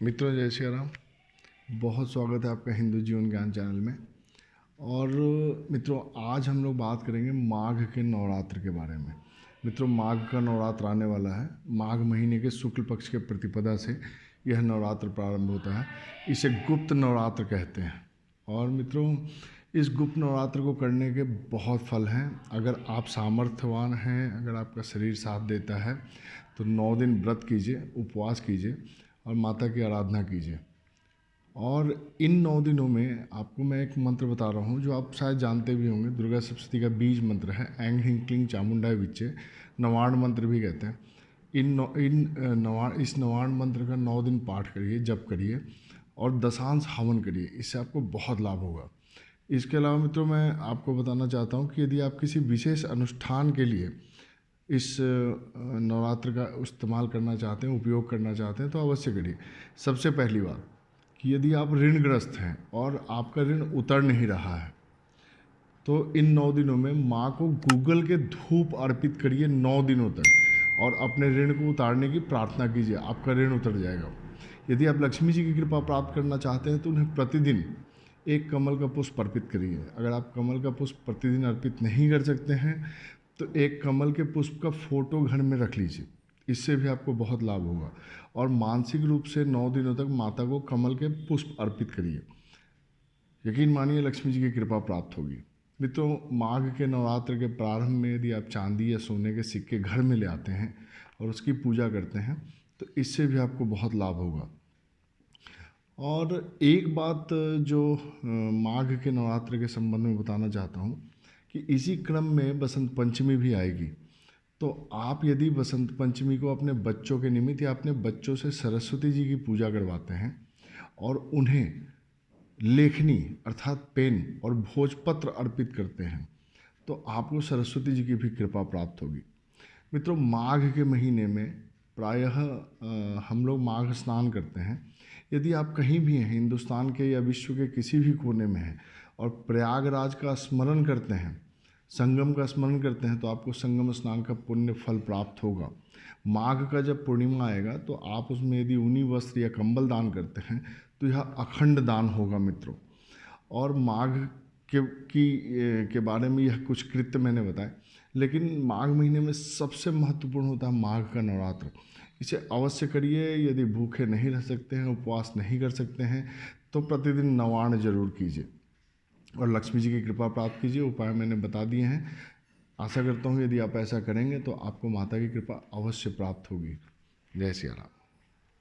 मित्रों, जय श्री राम। बहुत स्वागत है आपका हिंदू जीवन ज्ञान चैनल में। और मित्रों, आज हम लोग बात करेंगे माघ के नवरात्र के बारे में। मित्रों, माघ का नवरात्र आने वाला है। माघ महीने के शुक्ल पक्ष के प्रतिपदा से यह नवरात्र प्रारंभ होता है। इसे गुप्त नवरात्र कहते हैं। और मित्रों, इस गुप्त नवरात्र को करने के बहुत फल हैं। अगर आप सामर्थ्यवान हैं, अगर आपका शरीर साथ देता है, तो 9 दिन व्रत कीजिए, उपवास कीजिए और माता की आराधना कीजिए। और इन 9 दिनों में आपको मैं एक मंत्र बता रहा हूँ जो आप शायद जानते भी होंगे। दुर्गा सप्तशती का बीज मंत्र है, ऐंग ह्रीं क्लीं चामुंडाय विच्चे, नवाण मंत्र भी कहते हैं। इस नवाण मंत्र का 9 दिन पाठ करिए, जप करिए और दशांश हवन करिए। इससे आपको बहुत लाभ होगा। इसके अलावा मित्रों, मैं आपको बताना चाहता हूँ कि यदि आप किसी विशेष अनुष्ठान के लिए इस नवरात्र का इस्तेमाल करना चाहते हैं, उपयोग करना चाहते हैं, तो अवश्य करिए। सबसे पहली बात कि यदि आप ऋणग्रस्त हैं और आपका ऋण उतर नहीं रहा है, तो इन 9 दिनों में माँ को गूगल के धूप अर्पित करिए 9 दिनों तक और अपने ऋण को उतारने की प्रार्थना कीजिए। आपका ऋण उतर जाएगा। यदि आप लक्ष्मी जी की कृपा प्राप्त करना चाहते हैं तो उन्हें प्रतिदिन एक कमल का पुष्प अर्पित करिए। अगर आप कमल का पुष्प प्रतिदिन अर्पित नहीं कर सकते हैं तो एक कमल के पुष्प का फोटो घर में रख लीजिए। इससे भी आपको बहुत लाभ होगा। और मानसिक रूप से 9 दिनों तक माता को कमल के पुष्प अर्पित करिए। यकीन मानिए, लक्ष्मी जी की कृपा प्राप्त होगी। मित्रों, माघ के नवरात्र के प्रारंभ में यदि आप चांदी या सोने के सिक्के घर में ले आते हैं और उसकी पूजा करते हैं तो इससे भी आपको बहुत लाभ होगा। और एक बात जो माघ के नवरात्र के संबंध में बताना चाहता हूँ कि इसी क्रम में बसंत पंचमी भी आएगी। तो आप यदि बसंत पंचमी को अपने बच्चों के निमित्त या अपने बच्चों से सरस्वती जी की पूजा करवाते हैं और उन्हें लेखनी अर्थात पेन और भोजपत्र अर्पित करते हैं, तो आपको सरस्वती जी की भी कृपा प्राप्त होगी। मित्रों, माघ के महीने में प्रायः हम लोग माघ स्नान करते हैं। यदि आप कहीं भी हैं, हिंदुस्तान के या विश्व के किसी भी कोने में हैं और प्रयागराज का स्मरण करते हैं, संगम का स्मरण करते हैं, तो आपको संगम स्नान का पुण्य फल प्राप्त होगा। माघ का जब पूर्णिमा आएगा तो आप उसमें यदि ऊनी वस्त्र या कंबल दान करते हैं तो यह अखंड दान होगा मित्रों। और माघ के बारे में यह कुछ कृत्य मैंने बताए, लेकिन माघ महीने में सबसे महत्वपूर्ण होता है माघ का नवरात्र। इसे अवश्य करिए। यदि भूखे नहीं रह सकते हैं, उपवास नहीं कर सकते हैं, तो प्रतिदिन नवाण जरूर कीजिए और लक्ष्मी जी की कृपा प्राप्त कीजिए। उपाय मैंने बता दिए हैं। आशा करता हूँ यदि आप ऐसा करेंगे तो आपको माता की कृपा अवश्य प्राप्त होगी। जय श्री राम।